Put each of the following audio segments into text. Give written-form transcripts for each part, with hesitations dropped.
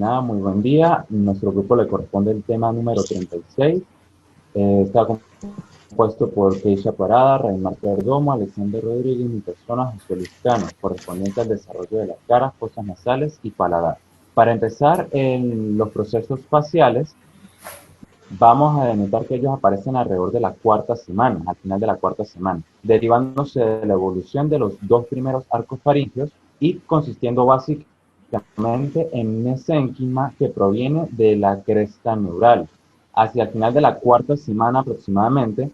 nada, muy buen día. Nuestro grupo le corresponde el tema número 36. Está compuesto por Keisha Parada, Raimar Perdomo, Alexander Rodríguez y mi persona, José Luis Cano, correspondiente al desarrollo de las caras, fosas nasales y paladar. Para empezar, en los procesos faciales, vamos a denotar que ellos aparecen alrededor de la cuarta semana, al final de la cuarta semana, derivándose de la evolución de los dos primeros arcos faríngeos y consistiendo básicamente en un mesénquima que proviene de la cresta neural. Hacia el final de la cuarta semana aproximadamente,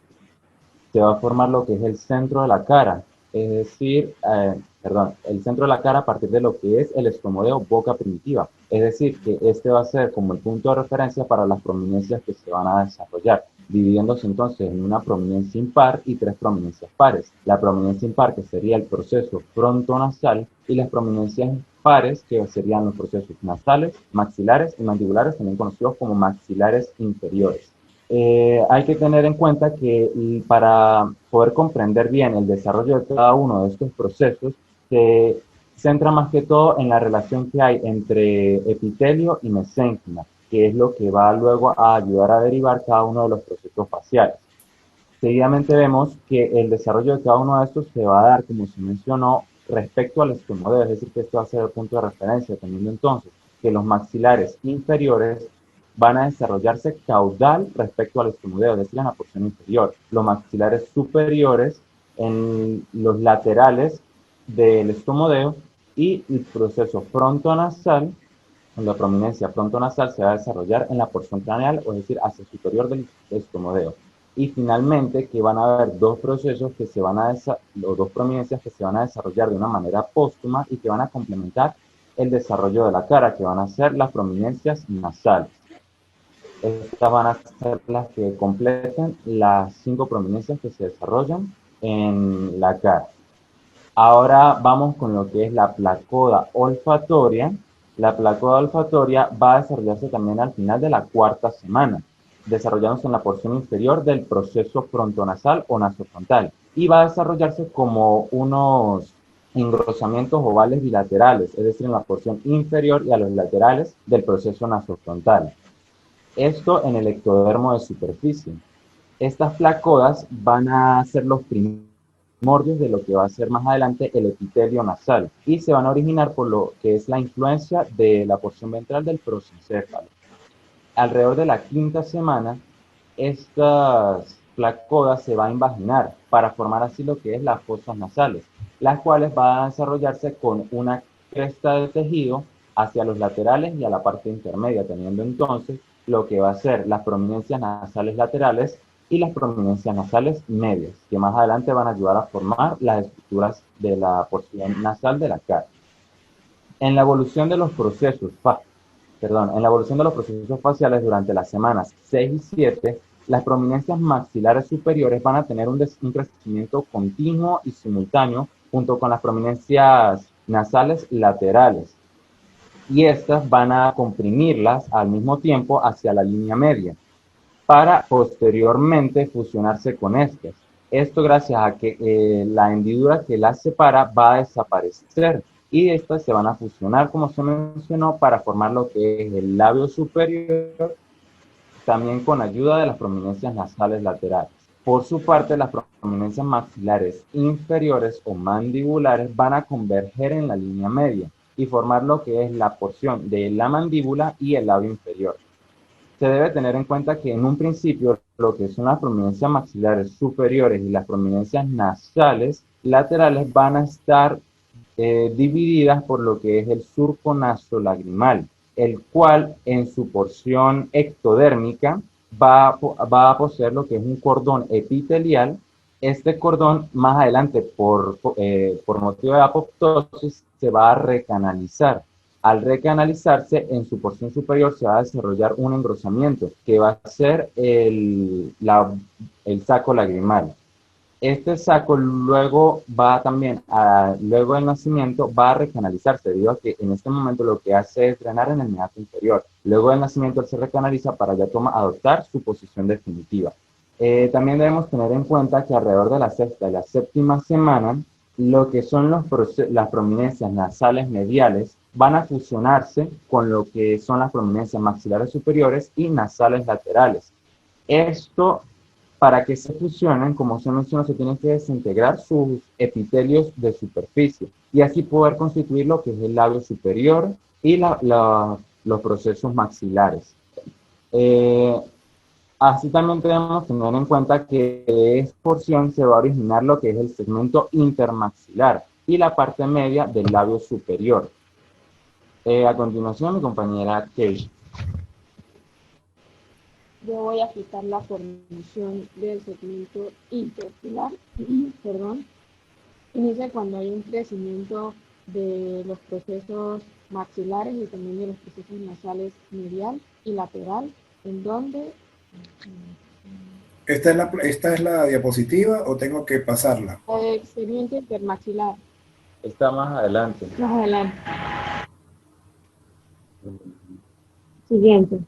se va a formar lo que es el centro de la cara, es decir, el centro de la cara a partir de lo que es el estomodeo boca primitiva. Es decir, que este va a ser como el punto de referencia para las prominencias que se van a desarrollar, dividiéndose entonces en una prominencia impar y tres prominencias pares. La prominencia impar, que sería el proceso frontonasal, y las prominencias pares, que serían los procesos nasales, maxilares y mandibulares, también conocidos como maxilares inferiores. Hay que tener en cuenta que para poder comprender bien el desarrollo de cada uno de estos procesos, se centra más que todo en la relación que hay entre epitelio y mesénquima, que es lo que va luego a ayudar a derivar cada uno de los procesos faciales. Seguidamente vemos que el desarrollo de cada uno de estos se va a dar, como se mencionó, respecto al estomodeo, es decir, que esto va a ser el punto de referencia, teniendo entonces que los maxilares inferiores van a desarrollarse caudal respecto al estomodeo, es decir, en la porción inferior. Los maxilares superiores en los laterales del estomodeo y el proceso frontonasal, la prominencia frontonasal se va a desarrollar en la porción craneal, o es decir, hacia el superior del estomodeo. Y finalmente, que van a haber dos procesos que se van a o dos prominencias que se van a desarrollar de una manera póstuma y que van a complementar el desarrollo de la cara, que van a ser las prominencias nasales. Estas van a ser las que completen las 5 prominencias que se desarrollan en la cara. Ahora vamos con lo que es la placoda olfatoria. La placoda olfatoria va a desarrollarse también al final de la cuarta semana, desarrollándose en la porción inferior del proceso frontonasal o nasofrontal, y va a desarrollarse como unos engrosamientos ovales bilaterales, es decir, en la porción inferior y a los laterales del proceso nasofrontal. Esto en el ectodermo de superficie. Estas placodas van a ser los primordios de lo que va a ser más adelante el epitelio nasal y se van a originar por lo que es la influencia de la porción ventral del prosencéfalo. Alrededor de la quinta semana, estas placodas se van a invaginar para formar así lo que es las fosas nasales, las cuales van a desarrollarse con una cresta de tejido hacia los laterales y a la parte intermedia, teniendo entonces lo que va a ser las prominencias nasales laterales y las prominencias nasales medias, que más adelante van a ayudar a formar las estructuras de la porción nasal de la cara. En la evolución de los procesos, en la evolución de los procesos faciales durante las semanas 6 y 7, las prominencias maxilares superiores van a tener un crecimiento continuo y simultáneo junto con las prominencias nasales laterales. Y estas van a comprimirlas al mismo tiempo hacia la línea media para posteriormente fusionarse con estas. Esto gracias a que la hendidura que las separa va a desaparecer y estas se van a fusionar, como se mencionó, para formar lo que es el labio superior, también con ayuda de las prominencias nasales laterales. Por su parte, las prominencias maxilares inferiores o mandibulares van a converger en la línea media y formar lo que es la porción de la mandíbula y el labio inferior. Se debe tener en cuenta que en un principio lo que son las prominencias maxilares superiores y las prominencias nasales laterales van a estar divididas por lo que es el surco nasolagrimal, el cual en su porción ectodérmica va a poseer lo que es un cordón epitelial. Este cordón más adelante por motivo de apoptosis se va a recanalizar. Al recanalizarse, en su porción superior se va a desarrollar un engrosamiento que va a ser el saco lagrimal. Este saco luego va también, luego del nacimiento, va a recanalizarse debido a que en este momento lo que hace es drenar en el meato inferior. Luego del nacimiento él se recanaliza para ya adoptar su posición definitiva. También debemos tener en cuenta que alrededor de la sexta y la séptima semana, lo que son las prominencias nasales mediales van a fusionarse con lo que son las prominencias maxilares superiores y nasales laterales. Esto, para que se fusionen, como se mencionó, se tienen que desintegrar sus epitelios de superficie y así poder constituir lo que es el labio superior y los procesos maxilares. Así también debemos tener en cuenta que de esta porción se va a originar lo que es el segmento intermaxilar y la parte media del labio superior. A continuación, mi compañera Kate. Yo voy a aplicar la formación del segmento intermaxilar, perdón. Inicia cuando hay un crecimiento de los procesos maxilares y también de los procesos nasales medial y lateral, en donde... ¿Esta es la diapositiva o tengo que pasarla? Segmento intermaxilar. Está más adelante. Más adelante. Siguiente.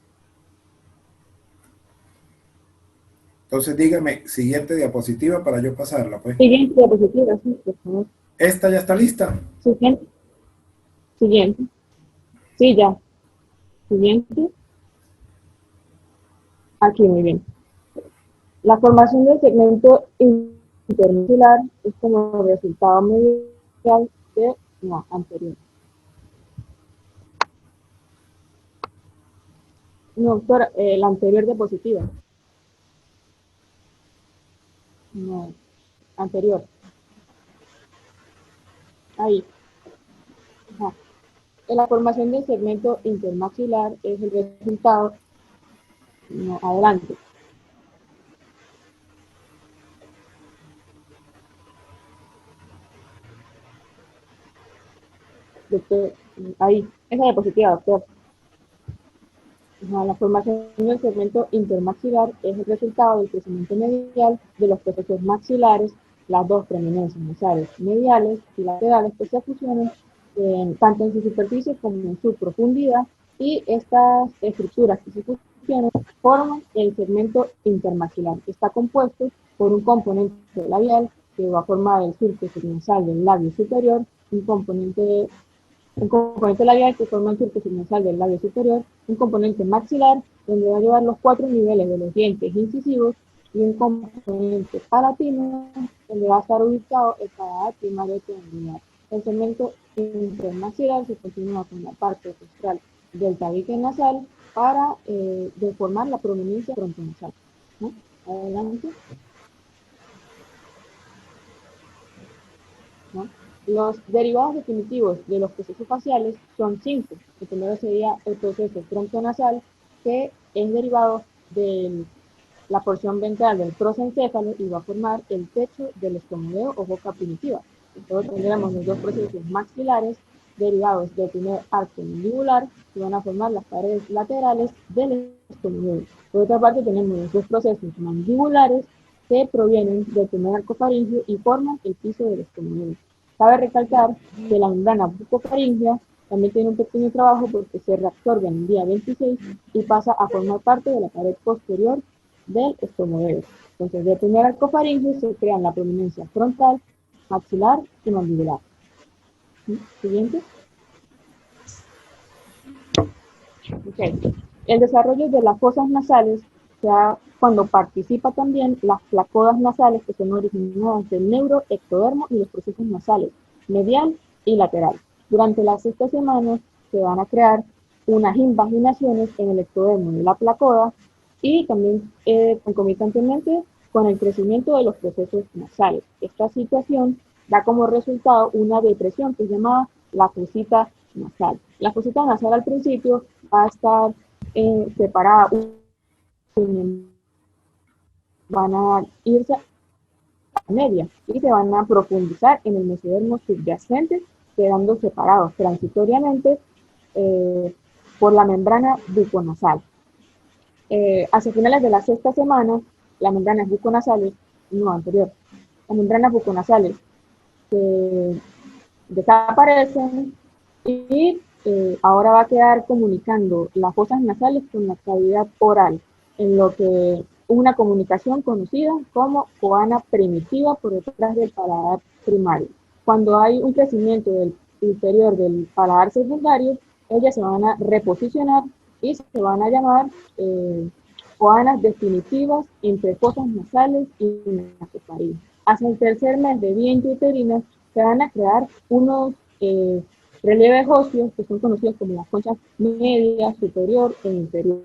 Entonces dígame, siguiente diapositiva para yo pasarla, pues. Siguiente diapositiva, sí, por favor. ¿Esta ya está lista? Siguiente. Siguiente. Sí, ya. Siguiente. Aquí, muy bien. La formación del segmento intermaxilar es como resultado medial de no, anterior. No, doctora, la anterior diapositiva. No, anterior. Ahí. Ajá. La formación del segmento intermaxilar es el resultado. No, adelante. Doctor, ahí, esa diapositiva, doctor. La formación del segmento intermaxilar es el resultado del crecimiento medial de los procesos maxilares, las dos prominencias nasales mediales y laterales que se fusionan tanto en su superficie como en su profundidad, y estas estructuras que se fusionan forman el segmento intermaxilar, que está compuesto por un componente labial que va a formar el surco subnasal del labio superior, un componente labial que forma el surco subnasal del labio superior, un componente maxilar, donde va a llevar los 4 niveles de los dientes incisivos, y un componente palatino, donde va a estar ubicado el paladar primario triangular. El segmento intermaxilar se continúa con la parte rostral del tabique nasal para deformar la prominencia frontonasal. ¿No? Adelante. ¿No? Los derivados definitivos de los procesos faciales son 5. El primero sería el proceso frontonasal, que es derivado de la porción ventral del prosencéfalo y va a formar el techo del estomodeo o boca primitiva. Entonces tendremos los dos procesos maxilares derivados del primer arco mandibular, que van a formar las paredes laterales del estomodeo. Por otra parte tenemos los dos procesos mandibulares que provienen del primer arco faríngeo y forman el piso del estomodeo. Cabe recalcar que la membrana bucofaríngea también tiene un pequeño trabajo porque se reabsorbe en el día 26 y pasa a formar parte de la pared posterior del estomodeo. Entonces, del primer arco faríngeo se crean la prominencia frontal, maxilar y mandibular. Siguiente. Okay. El desarrollo de las fosas nasales se da cuando participa también las placodas nasales, que son originadas del neuroectodermo y los procesos nasales medial y lateral. Durante las 6 semanas se van a crear unas invaginaciones en el ectodermo de la placoda y también concomitantemente con el crecimiento de los procesos nasales. Esta situación da como resultado una depresión que se llama la fosita nasal. La fosita nasal al principio va a estar separada, van a irse a la media y se van a profundizar en el mesodermo subyacente, quedando separados transitoriamente por la membrana buconasal. Hacia finales de la 6ª semana, las membranas buconasales, no anterior, las membranas buconasales desaparecen y ahora va a quedar comunicando las fosas nasales con la cavidad oral, en lo que una comunicación conocida como coana primitiva por detrás del paladar primario. Cuando hay un crecimiento del ulterior del paladar secundario, ellas se van a reposicionar y se van a llamar coanas definitivas entre fosas nasales y nasofaringes. Hacia el tercer mes de vida intrauterina se van a crear unos relieves óseos que son conocidos como las conchas media, superior e inferior.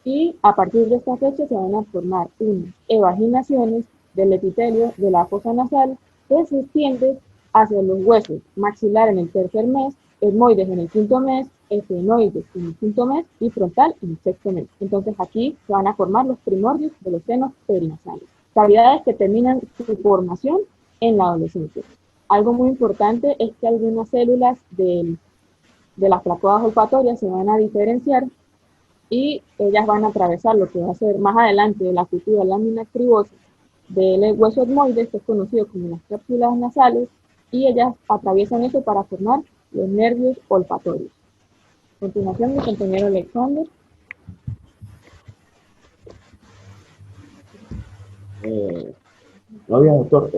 Y a partir de esta fecha se van a formar unas evaginaciones del epitelio de la fosa nasal que se extiende hacia los huesos maxilar en el tercer mes, etmoides en el quinto mes, efenoides en el quinto mes y frontal en el sexto mes. Entonces aquí se van a formar los primordios de los senos perinasales, cavidades que terminan su formación en la adolescencia. Algo muy importante es que algunas células de las placoas olfatorias se van a diferenciar y ellas van a atravesar lo que va a ser más adelante la futura lámina cribosa del hueso etmoides, que es conocido como las cápsulas nasales, y ellas atraviesan eso para formar los nervios olfatorios. A continuación, mi compañero Alexander. No bien, doctor.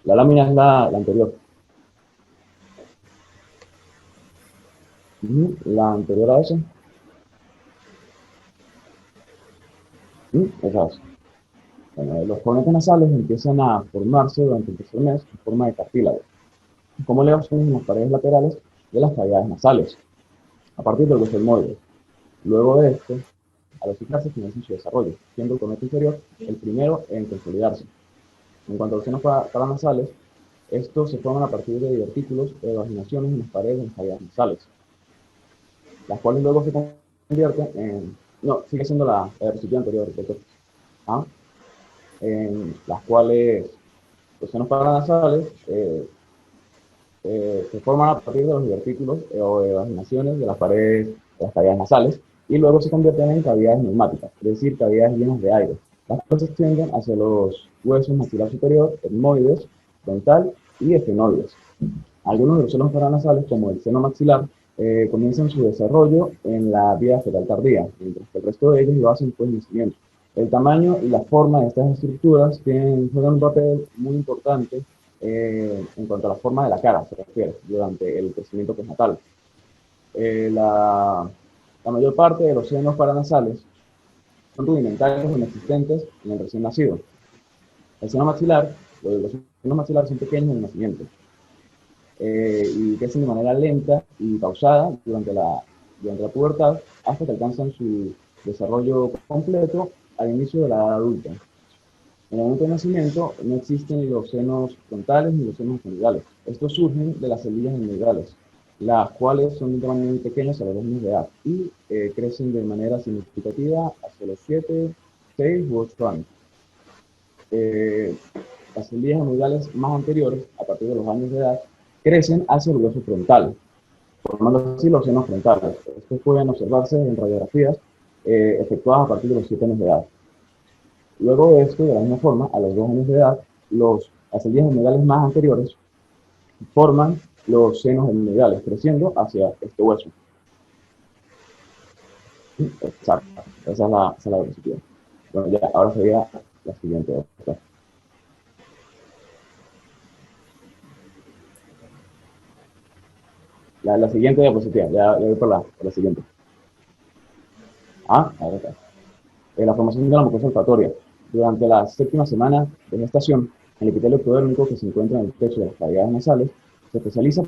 La lámina es la anterior. La anterior a esa. Esa es. Bueno, los conetes nasales empiezan a formarse durante el tercer mes en forma de cartílago, como elevaciones en las paredes laterales de las cavidades nasales, a partir del hueso etmoide. Luego de esto, a los ciclarse comienza su desarrollo, siendo el conecto inferior el primero en consolidarse. En cuanto a los senos paranasales, estos se forman a partir de divertículos o evaginaciones en las paredes de las cavidades nasales, las cuales luego se convierten en... No, sigue siendo la recipiente anterior, doctor. ¿Ah? En las cuales los senos paranasales se forman a partir de los divertículos o evaginaciones de las paredes de las cavidades nasales y luego se convierten en cavidades neumáticas, es decir, cavidades llenas de aire. Las cuales se extienden hacia los huesos maxilar superior, etmoides, frontal y efenoides. Algunos de los senos paranasales, como el seno maxilar, comienzan su desarrollo en la vía fetal tardía, mientras que el resto de ellos lo hacen después del nacimiento. El tamaño y la forma de estas estructuras juegan un papel muy importante en cuanto a la forma de la cara, se refiere, durante el crecimiento postnatal. La mayor parte de los senos paranasales son rudimentarios o inexistentes en el recién nacido. El seno maxilar, los senos maxilares son pequeños en el nacimiento y crecen de manera lenta y pausada durante la pubertad hasta que alcanzan su desarrollo completo al inicio de la edad adulta. En el momento de nacimiento no existen los senos frontales ni los senos genitales. Estos surgen de las semillas genitales, las cuales son de un tamaño muy pequeño a los 2 años de edad y crecen de manera significativa hacia los 7, 6 u 8 años. Las semillas genitales más anteriores, a partir de los años de edad, crecen hacia el hueso frontal, formando así los senos frontales. Estos pueden observarse en radiografías efectuadas a partir de los 7 años de edad. Luego de esto, de la misma forma, a los 2 años de edad, las semillas genitales más anteriores forman los senos genitales, creciendo hacia este hueso. Exacto, esa es la diapositiva. Bueno, ya, ahora sería la siguiente. La siguiente diapositiva, ya voy por la siguiente. Ahora está. La formación de la mucosa olfatoria. Durante la séptima semana de gestación, el epitelio ectodérmico que se encuentra en el techo de las cavidades nasales se especializa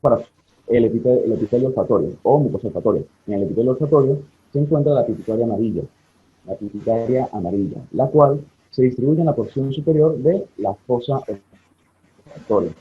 para el epitelio olfatorio o mucosa olfatoria. En el epitelio olfatorio se encuentra la pituitaria amarilla, la cual se distribuye en la porción superior de la fosa olfatoria.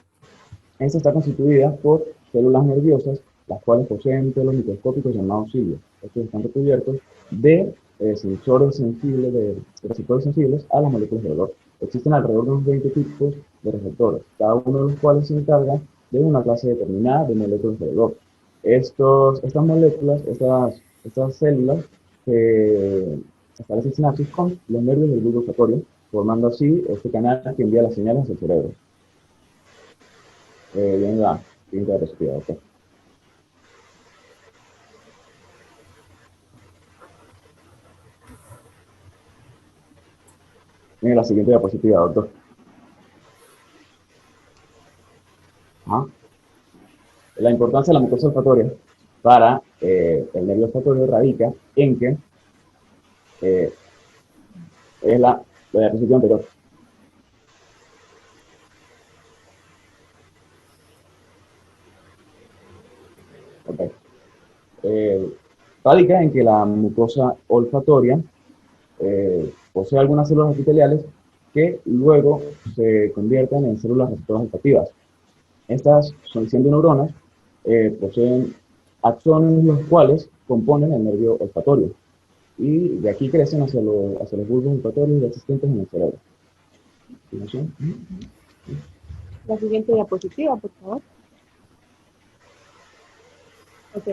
Esta está constituida por células nerviosas, las cuales poseen pelos microscópicos llamados cilios. Estos están recubiertos de receptores sensibles a las moléculas de olor. Existen alrededor de unos 20 tipos de receptores, cada uno de los cuales se encarga de una clase determinada de moléculas de olor. Estas moléculas, estas células, establecen sinapsis con los nervios del bulbo olfatorio, formando así este canal que envía las señales al cerebro. Bien, la siguiente diapositiva, ok. Miren la siguiente diapositiva, doctor. La importancia de la mucosa olfatoria para el nervio olfatorio radica en que es la diapositiva anterior. Okay. Radica en que la mucosa olfatoria posee algunas células epiteliales que luego se convierten en células receptoras olfativas. Estas, son siendo neuronas, poseen axones los cuales componen el nervio olfatorio. Y de aquí crecen hacia los bulbos olfatorios ya existentes en el cerebro. La siguiente diapositiva, por favor. Ok.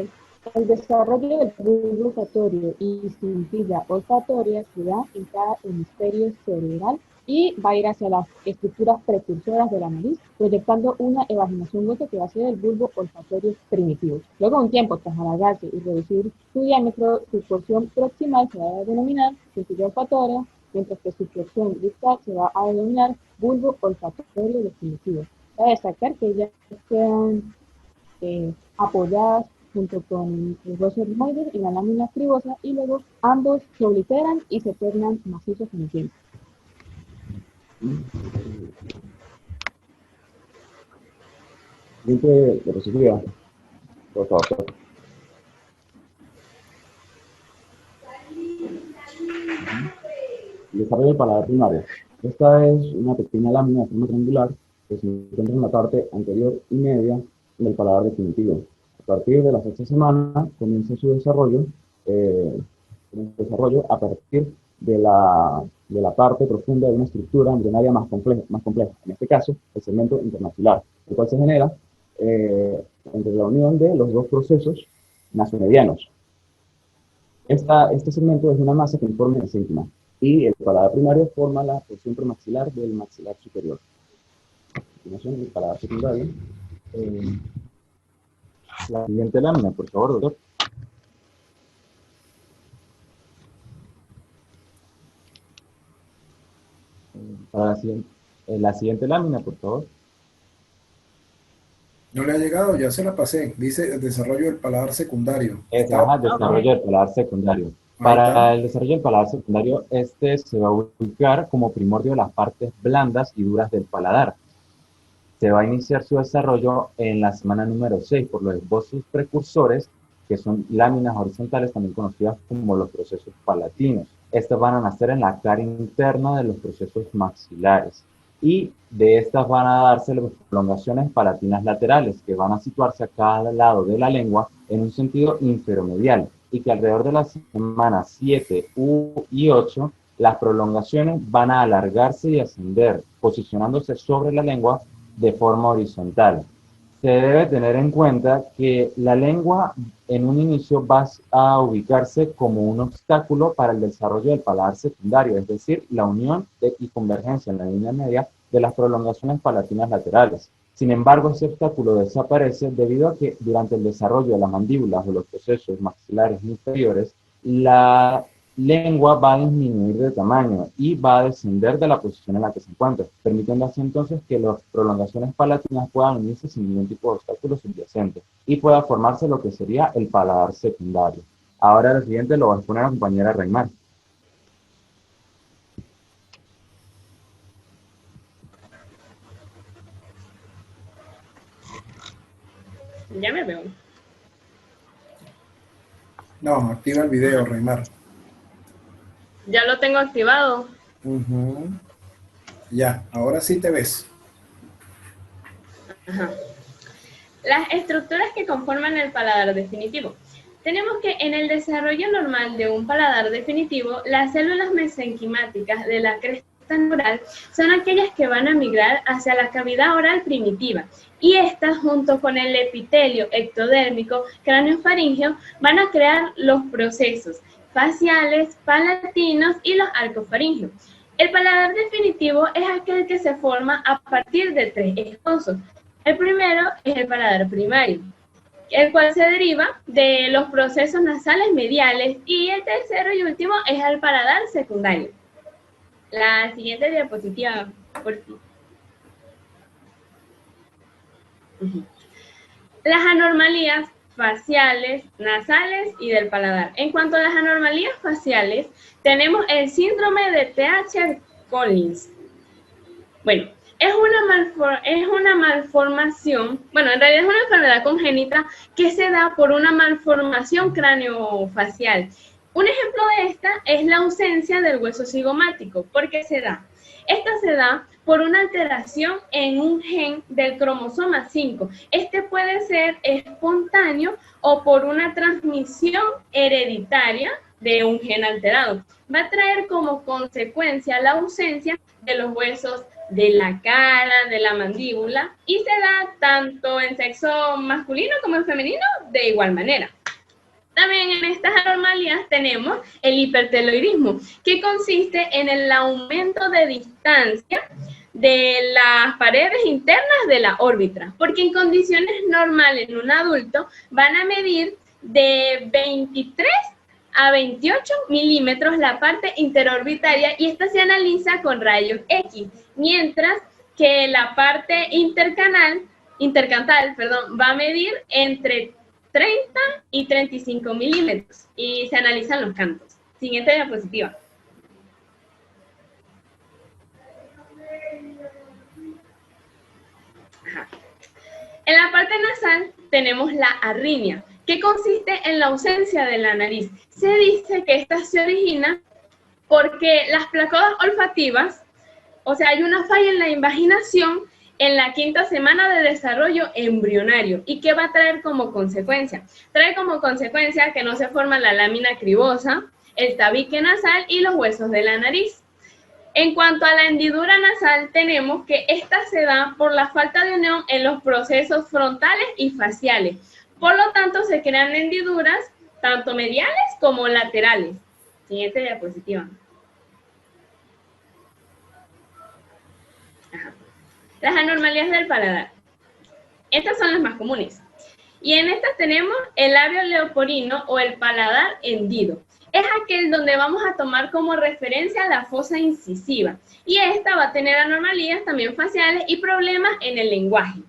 El desarrollo del bulbo olfatorio y cintilla olfatoria se da en cada hemisferio cerebral y va a ir hacia las estructuras precursoras de la nariz, proyectando una evaginación hueca que va a ser el bulbo olfatorio primitivo. Luego de un tiempo, tras alargarse y reducir su diámetro, su porción proximal se va a denominar cintilla olfatoria, mientras que su porción distal se va a denominar bulbo olfatorio definitivo. Cabe destacar que ellas quedan apoyadas junto con el hueso etmoides en la lámina cribosa y luego ambos se obliteran y se tornan macizos en el tiempo. Siguiente diapositiva, por favor. Desarrollo del paladar primario. Esta es una pequeña lámina de forma triangular que se encuentra en la parte anterior y media del paladar definitivo. A partir de la sexta semana comienza su desarrollo, a partir de la parte profunda de una estructura embrionaria más compleja. En este caso, el segmento intermaxilar, el cual se genera entre la unión de los dos procesos nasomedianos. Este segmento es una masa que informa el mesénquima y el paladar primario forma la porción premaxilar del maxilar superior. A continuación, el paladar secundario. La siguiente lámina, por favor, doctor. Para la siguiente lámina, por favor. No le ha llegado, ya se la pasé. Dice el desarrollo del paladar secundario. Ajá, desarrollo del paladar secundario. Para el desarrollo del paladar secundario, este se va a ubicar como primordio las partes blandas y duras del paladar. Se va a iniciar su desarrollo en la semana número 6 por los esbozos precursores, que son láminas horizontales, también conocidas como los procesos palatinos. Estas van a nacer en la cara interna de los procesos maxilares. Y de estas van a darse las prolongaciones palatinas laterales, que van a situarse a cada lado de la lengua en un sentido inferomedial, y que alrededor de las semanas 7 y 8, las prolongaciones van a alargarse y ascender, posicionándose sobre la lengua de forma horizontal. Se debe tener en cuenta que la lengua en un inicio va a ubicarse como un obstáculo para el desarrollo del paladar secundario, es decir, la unión y convergencia en la línea media de las prolongaciones palatinas laterales. Sin embargo, ese obstáculo desaparece debido a que durante el desarrollo de las mandíbulas o los procesos maxilares inferiores, la lengua va a disminuir de tamaño y va a descender de la posición en la que se encuentra, permitiendo así entonces que las prolongaciones palatinas puedan unirse sin ningún tipo de obstáculo subyacente y pueda formarse lo que sería el paladar secundario. Ahora lo siguiente lo va a exponer la compañera Reymar. Ya me veo. No, activa el video, Reymar. Ya lo tengo activado. Ya, ahora sí te ves. Ajá. Las estructuras que conforman el paladar definitivo. Tenemos que en el desarrollo normal de un paladar definitivo, las células mesenquimáticas de la cresta neural son aquellas que van a migrar hacia la cavidad oral primitiva y estas junto con el epitelio ectodérmico craneofaríngeo van a crear los procesos faciales, palatinos y los arcofaringeos. El paladar definitivo es aquel que se forma a partir de 3 esbozos. El primero es el paladar primario, el cual se deriva de los procesos nasales mediales, y el tercero y último es el paladar secundario. La siguiente diapositiva, por favor. las anormalías faciales, nasales y del paladar. En cuanto a las anormalías faciales, tenemos el síndrome de Treacher-Collins. Bueno, es una malformación, bueno, en realidad es una enfermedad congénita que se da por una malformación craneofacial. Un ejemplo de esta es la ausencia del hueso cigomático. ¿Por qué se da? Esta se da por una alteración en un gen del cromosoma 5. Este puede ser espontáneo o por una transmisión hereditaria de un gen alterado. Va a traer como consecuencia la ausencia de los huesos de la cara, de la mandíbula, y se da tanto en sexo masculino como en femenino de igual manera. También en estas anormalías tenemos el hiperteloidismo, que consiste en el aumento de distancia de las paredes internas de la órbita, porque en condiciones normales en un adulto van a medir de 23 a 28 milímetros la parte interorbitaria y esta se analiza con rayos X, mientras que la parte intercantal, va a medir entre 30 y 35 milímetros y se analizan los cantos. Siguiente diapositiva. Ajá. En la parte nasal tenemos la arritmia, que consiste en la ausencia de la nariz. Se dice que esta se origina porque las placodas olfativas, o sea, hay una falla en la invaginación en la 5ª semana de desarrollo embrionario. ¿Y qué va a traer como consecuencia? Trae como consecuencia que no se forma la lámina cribosa, el tabique nasal y los huesos de la nariz. En cuanto a la hendidura nasal, tenemos que esta se da por la falta de unión en los procesos frontales y faciales. Por lo tanto, se crean hendiduras tanto mediales como laterales. Siguiente diapositiva. Ajá. Las anormalías del paladar. Estas son las más comunes. Y en estas tenemos el labio leporino o el paladar hendido. Es aquel donde vamos a tomar como referencia la fosa incisiva. Y esta va a tener anormalías también faciales y problemas en el lenguaje.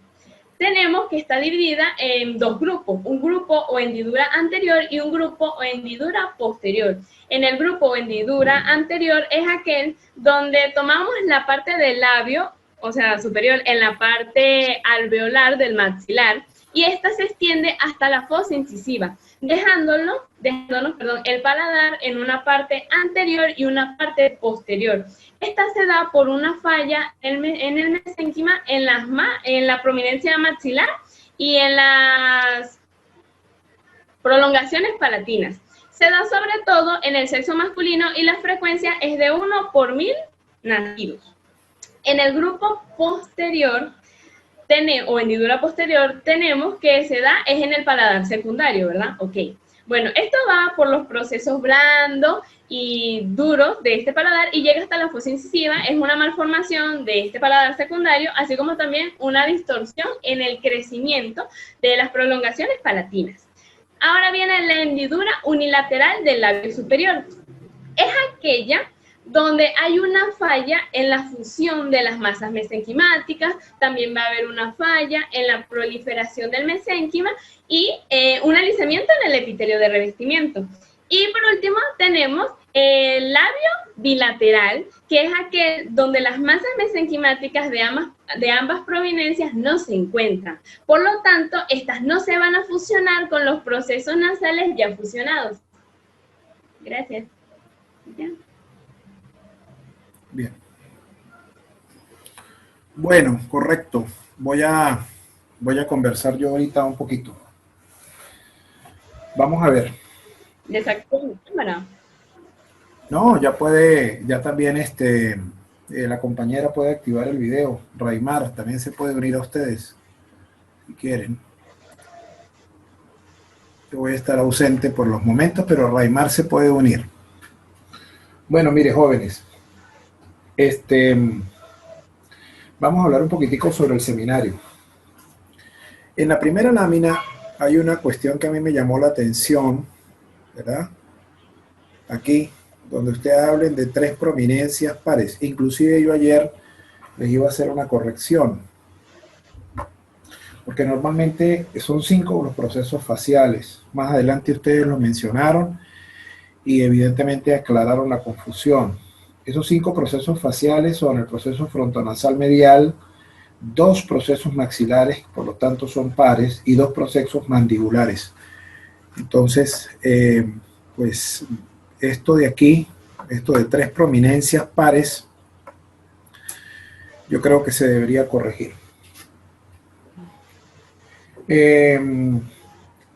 Tenemos que está dividida en dos grupos, un grupo o hendidura anterior y un grupo o hendidura posterior. En el grupo o hendidura anterior es aquel donde tomamos la parte del labio, o sea, superior, en la parte alveolar del maxilar, y esta se extiende hasta la fosa incisiva, dejándonos, el paladar en una parte anterior y una parte posterior. Esta se da por una falla en el mesénquima, en la prominencia maxilar y en las prolongaciones palatinas. Se da sobre todo en el sexo masculino y la frecuencia es de 1 por 1000 nacidos. En el grupo posterior, o hendidura posterior, tenemos que se da es en el paladar secundario, ¿verdad? Ok. Bueno, esto va por los procesos blandos y duros de este paladar y llega hasta la fosa incisiva. Es una malformación de este paladar secundario, así como también una distorsión en el crecimiento de las prolongaciones palatinas. Ahora viene la hendidura unilateral del labio superior. Es aquella donde hay una falla en la fusión de las masas mesenquimáticas, también va a haber una falla en la proliferación del mesénquima y un alisamiento en el epitelio de revestimiento. Y por último tenemos el labio bilateral, que es aquel donde las masas mesenquimáticas de ambas prominencias no se encuentran. Por lo tanto, estas no se van a fusionar con los procesos nasales ya fusionados. Gracias. ¿Ya? Bien. Bueno, correcto. Voy a conversar yo ahorita un poquito. Vamos a ver. Desactivo mi cámara. No, ya también la compañera puede activar el video. Raimar también se puede unir a ustedes, si quieren. Yo voy a estar ausente por los momentos, pero Raimar se puede unir. Bueno, mire, jóvenes. Vamos a hablar un poquitico sobre el seminario. En la primera lámina hay una cuestión que a mí me llamó la atención, ¿verdad? Aquí, donde ustedes hablen de 3 prominencias pares. Inclusive yo ayer les iba a hacer una corrección. porque normalmente son 5 los procesos faciales. Más adelante ustedes lo mencionaron y evidentemente aclararon la confusión. Esos 5 procesos faciales son el proceso frontonasal medial, 2 procesos maxilares, por lo tanto son pares, y 2 procesos mandibulares. Entonces, pues esto de aquí, esto de 3 prominencias pares, yo creo que se debería corregir.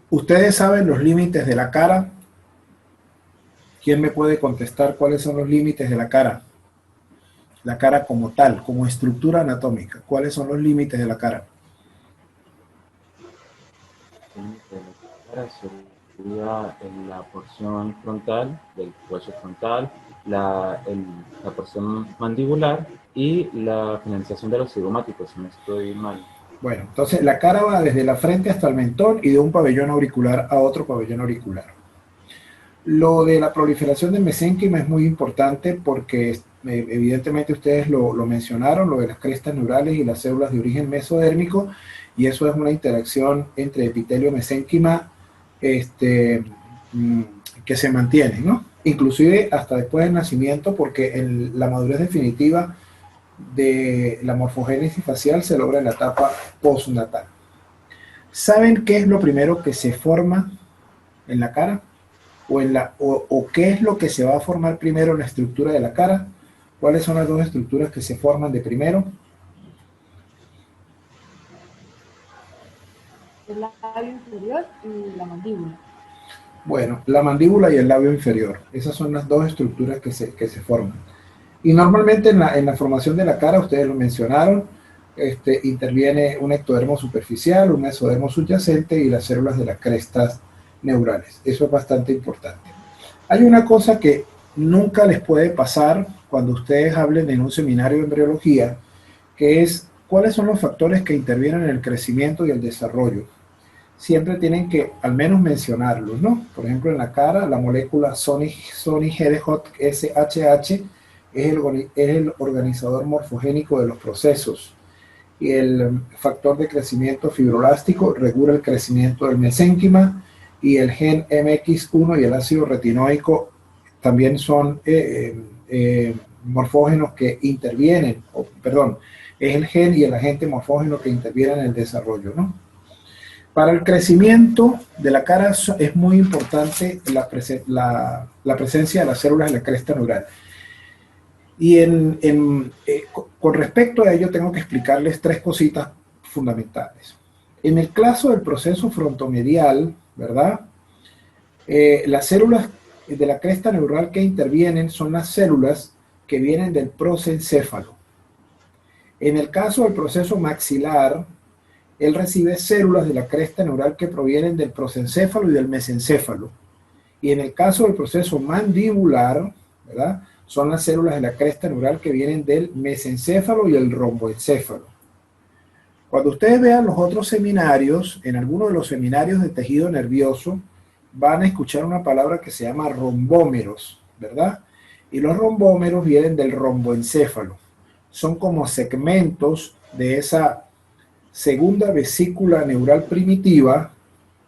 ¿Ustedes saben los límites de la cara? ¿Quién me puede contestar cuáles son los límites de la cara? La cara como tal, como estructura anatómica. ¿Cuáles son los límites de la cara? Sería en la porción frontal, del cuello frontal, la porción mandibular y la finalización de los cigomáticos, si no estoy mal. Bueno, entonces la cara va desde la frente hasta el mentón y de un pabellón auricular a otro pabellón auricular. Lo de la proliferación del mesénquima es muy importante porque evidentemente ustedes lo mencionaron, lo de las crestas neurales y las células de origen mesodérmico, y eso es una interacción entre epitelio mesénquima que se mantiene, ¿no? Inclusive hasta después del nacimiento, porque en la madurez definitiva de la morfogénesis facial se logra en la etapa postnatal. ¿Saben qué es lo primero que se forma en la cara? ¿O qué es lo que se va a formar primero en la estructura de la cara? ¿Cuáles son las 2 estructuras que se forman de primero? El labio inferior y la mandíbula. Bueno, la mandíbula y el labio inferior. Esas son las 2 estructuras que se forman. Y normalmente en la formación de la cara, ustedes lo mencionaron, interviene un ectodermo superficial, un mesodermo subyacente y las células de las crestas neurales. Eso es bastante importante. Hay una cosa que nunca les puede pasar cuando ustedes hablen en un seminario de embriología, que es cuáles son los factores que intervienen en el crecimiento y el desarrollo. Siempre tienen que al menos mencionarlos, ¿no? Por ejemplo, en la cara, la molécula SHH es el organizador morfogénico de los procesos, y el factor de crecimiento fibroelástico regula el crecimiento del mesénquima, y el gen MX1 y el ácido retinoico también son morfógenos que intervienen, es el gen y el agente morfógeno que intervienen en el desarrollo, ¿no? Para el crecimiento de la cara es muy importante la presencia de las células de la cresta neural. Y con respecto a ello tengo que explicarles 3 cositas fundamentales. En el caso del proceso frontomedial, ¿verdad? Las células de la cresta neural que intervienen son las células que vienen del prosencéfalo. En el caso del proceso maxilar, él recibe células de la cresta neural que provienen del prosencéfalo y del mesencéfalo. Y en el caso del proceso mandibular, ¿verdad?, son las células de la cresta neural que vienen del mesencéfalo y el romboencéfalo. Cuando ustedes vean los otros seminarios, en algunos de los seminarios de tejido nervioso, van a escuchar una palabra que se llama rombómeros, ¿verdad? Y los rombómeros vienen del romboencéfalo. Son como segmentos de esa segunda vesícula neural primitiva,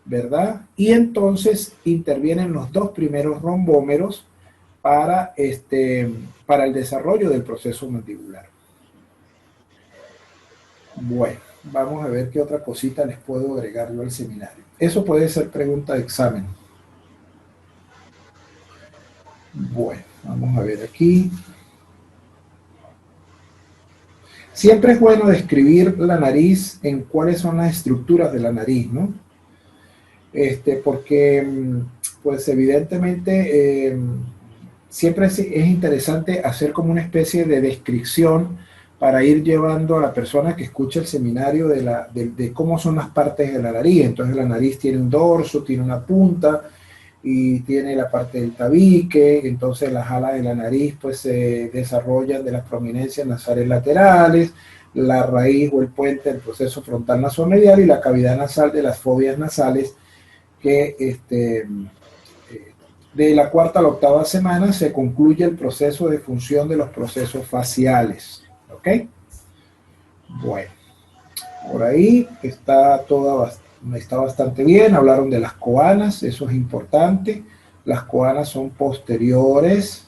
¿verdad? Y entonces intervienen los 2 primeros rombómeros para el desarrollo del proceso mandibular. Bueno, vamos a ver qué otra cosita les puedo agregar yo al seminario. Eso puede ser pregunta de examen. Bueno, vamos a ver aquí. Siempre es bueno describir la nariz en cuáles son las estructuras de la nariz, ¿no? Porque, pues evidentemente, siempre es interesante hacer como una especie de descripción para ir llevando a la persona que escucha el seminario de cómo son las partes de la nariz. Entonces la nariz tiene un dorso, tiene una punta y tiene la parte del tabique. Entonces las alas de la nariz pues se desarrollan de las prominencias nasales laterales, la raíz o el puente del proceso frontal nasomedial y la cavidad nasal de las fobias nasales que de la 4ª a la 8ª semana se concluye el proceso de función de los procesos faciales. ¿Ok? Bueno, Por ahí está está bastante bien. Hablaron de las coanas, eso es importante. Las coanas son posteriores.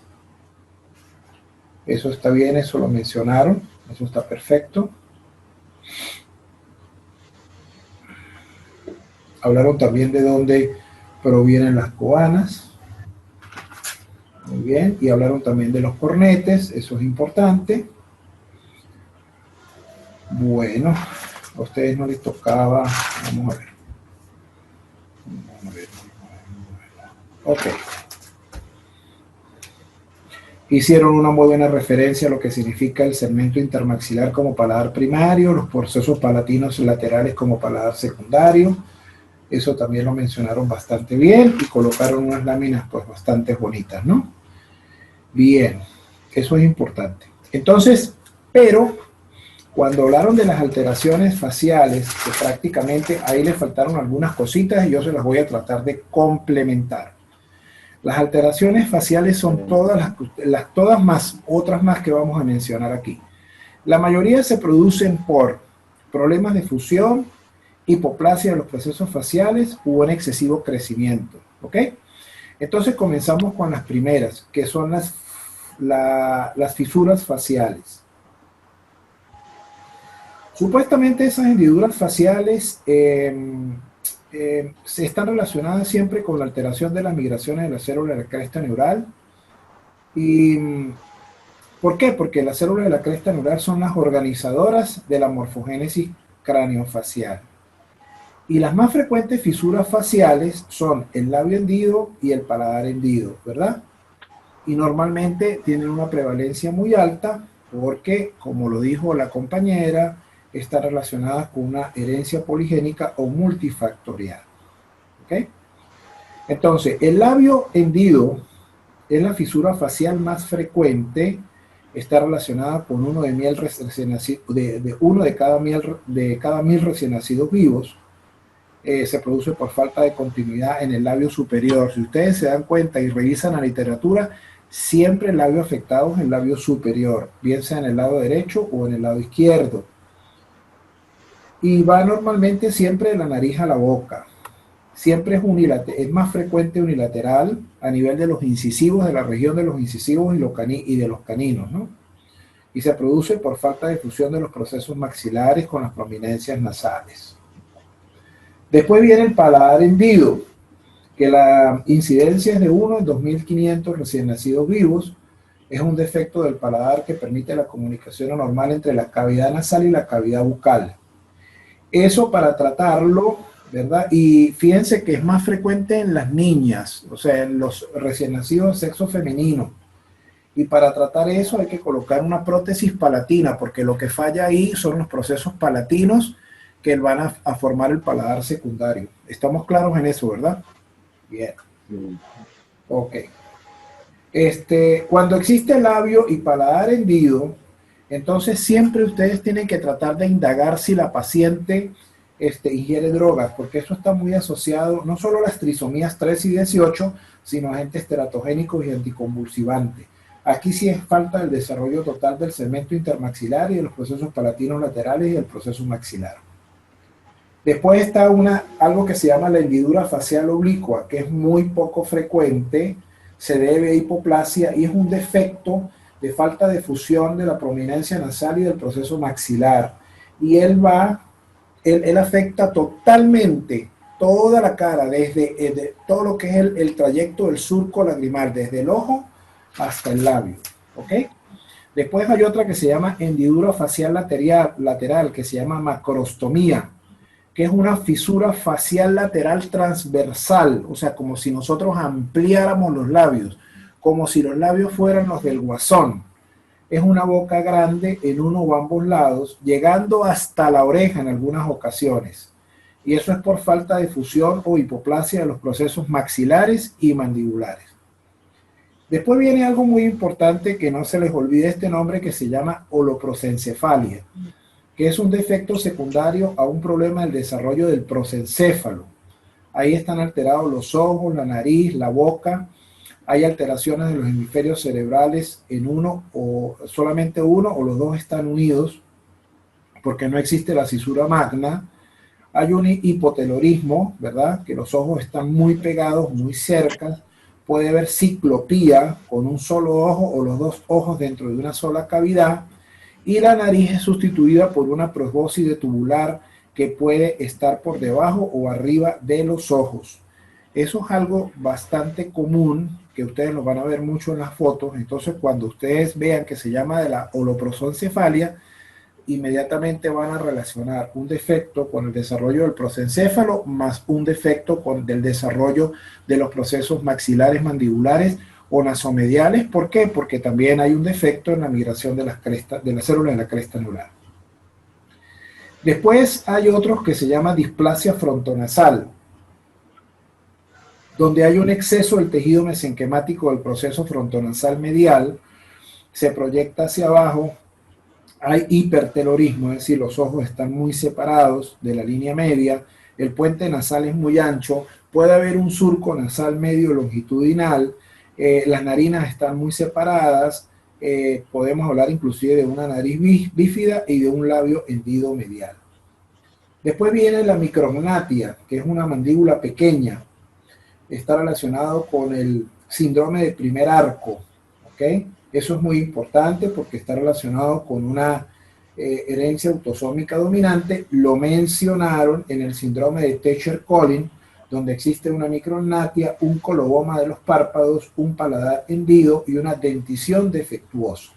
Eso está bien, eso lo mencionaron. Eso está perfecto. Hablaron también de dónde provienen las coanas. Muy bien. Y hablaron también de los cornetes, eso es importante. Bueno, a ustedes no les tocaba. Vamos a ver. Ok. Hicieron una muy buena referencia a lo que significa el segmento intermaxilar como paladar primario, los procesos palatinos laterales como paladar secundario. Eso también lo mencionaron bastante bien y colocaron unas láminas pues bastante bonitas, ¿no? Bien, eso es importante. Entonces, pero cuando hablaron de las alteraciones faciales, que prácticamente ahí le faltaron algunas cositas y yo se las voy a tratar de complementar. Las alteraciones faciales son todas más, otras más que vamos a mencionar aquí. La mayoría se producen por problemas de fusión, hipoplasia de los procesos faciales u un excesivo crecimiento, ¿ok? Entonces comenzamos con las primeras, que son las fisuras faciales. Supuestamente esas hendiduras faciales se están relacionadas siempre con la alteración de las migraciones de la célula de la cresta neural. ¿Y por qué? Porque las células de la cresta neural son las organizadoras de la morfogénesis craneofacial. Y las más frecuentes fisuras faciales son el labio hendido y el paladar hendido, ¿verdad? Y normalmente tienen una prevalencia muy alta porque, como lo dijo la compañera, están relacionadas con una herencia poligénica o multifactorial. ¿Ok? Entonces, el labio hendido es la fisura facial más frecuente, está relacionada con uno de miel recién nacido, uno de cada mil recién nacidos vivos. Se produce por falta de continuidad en el labio superior. Si ustedes se dan cuenta y revisan la literatura, siempre el labio afectado es el labio superior, bien sea en el lado derecho o en el lado izquierdo. Y va normalmente siempre de la nariz a la boca. Siempre es más frecuente unilateral a nivel de los incisivos, de la región de los incisivos y de los caninos, ¿no? Y se produce por falta de fusión de los procesos maxilares con las prominencias nasales. Después viene el paladar hendido, que la incidencia es de 1 en 2.500 recién nacidos vivos. Es un defecto del paladar que permite la comunicación anormal entre la cavidad nasal y la cavidad bucal. Eso para tratarlo, ¿verdad? Y fíjense que es más frecuente en las niñas, o sea, en los recién nacidos de sexo femenino. Y para tratar eso hay que colocar una prótesis palatina, porque lo que falla ahí son los procesos palatinos que van a formar el paladar secundario. ¿Estamos claros en eso, verdad? Bien. Ok. Cuando existe labio y paladar hendido, entonces siempre ustedes tienen que tratar de indagar si la paciente ingiere drogas, porque eso está muy asociado no solo a las trisomías 3 y 18, sino a agentes teratogénicos y anticonvulsivantes. Aquí sí es falta del desarrollo total del segmento intermaxilar y de los procesos palatinos laterales y el proceso maxilar. Después está algo que se llama la hendidura facial oblicua, que es muy poco frecuente, se debe a hipoplasia y es un defecto de falta de fusión de la prominencia nasal y del proceso maxilar. Y él afecta totalmente toda la cara, desde todo lo que es el trayecto del surco lagrimal, desde el ojo hasta el labio. ¿Ok? Después hay otra que se llama hendidura facial lateral, que se llama macrostomía, que es una fisura facial lateral transversal, o sea, como si nosotros ampliáramos los labios, como si los labios fueran los del Guasón. Es una boca grande en uno o ambos lados, llegando hasta la oreja en algunas ocasiones. Y eso es por falta de fusión o hipoplasia de los procesos maxilares y mandibulares. Después viene algo muy importante, que no se les olvide este nombre, que se llama holoprosencefalia, que es un defecto secundario a un problema del desarrollo del prosencéfalo. Ahí están alterados los ojos, la nariz, la boca. Hay alteraciones de los hemisferios cerebrales en uno o solamente uno o los dos están unidos. porque no existe la cisura magna. Hay un hipotelorismo, ¿verdad? Que los ojos están muy pegados, muy cerca. Puede haber ciclopía con un solo ojo o los dos ojos dentro de una sola cavidad. Y la nariz es sustituida por una probóscide tubular que puede estar por debajo o arriba de los ojos. Eso es algo bastante común, que ustedes lo van a ver mucho en las fotos. Entonces, cuando ustedes vean que se llama de la holoprosencefalia, inmediatamente van a relacionar un defecto con el desarrollo del prosencéfalo más un defecto con el desarrollo de los procesos maxilares mandibulares o nasomediales. ¿Por qué? Porque también hay un defecto en la migración de las crestas, de las células de la cresta anular. Después hay otros que se llama displasia frontonasal, donde hay un exceso del tejido mesenquemático del proceso frontonasal medial, se proyecta hacia abajo. Hay hipertelorismo, es decir, los ojos están muy separados de la línea media, el puente nasal es muy ancho, puede haber un surco nasal medio longitudinal, las narinas están muy separadas, podemos hablar inclusive de una nariz bífida y de un labio hendido medial. Después viene la micrognatia, que es una mandíbula pequeña, está relacionado con el síndrome de primer arco, ¿ok? Eso es muy importante porque está relacionado con una herencia autosómica dominante. Lo mencionaron en el síndrome de Treacher-Collins, donde existe una micrognatia, un coloboma de los párpados, un paladar hendido y una dentición defectuosa.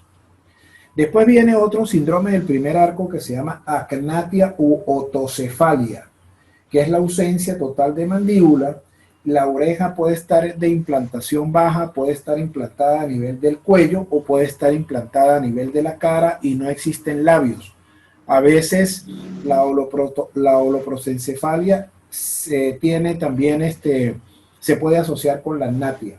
Después viene otro síndrome del primer arco que se llama agnatia u otocefalia, que es la ausencia total de mandíbula. La oreja puede estar de implantación baja, puede estar implantada a nivel del cuello o puede estar implantada a nivel de la cara y no existen labios. A veces la holoprosencefalia se tiene también se puede asociar con la agnatia.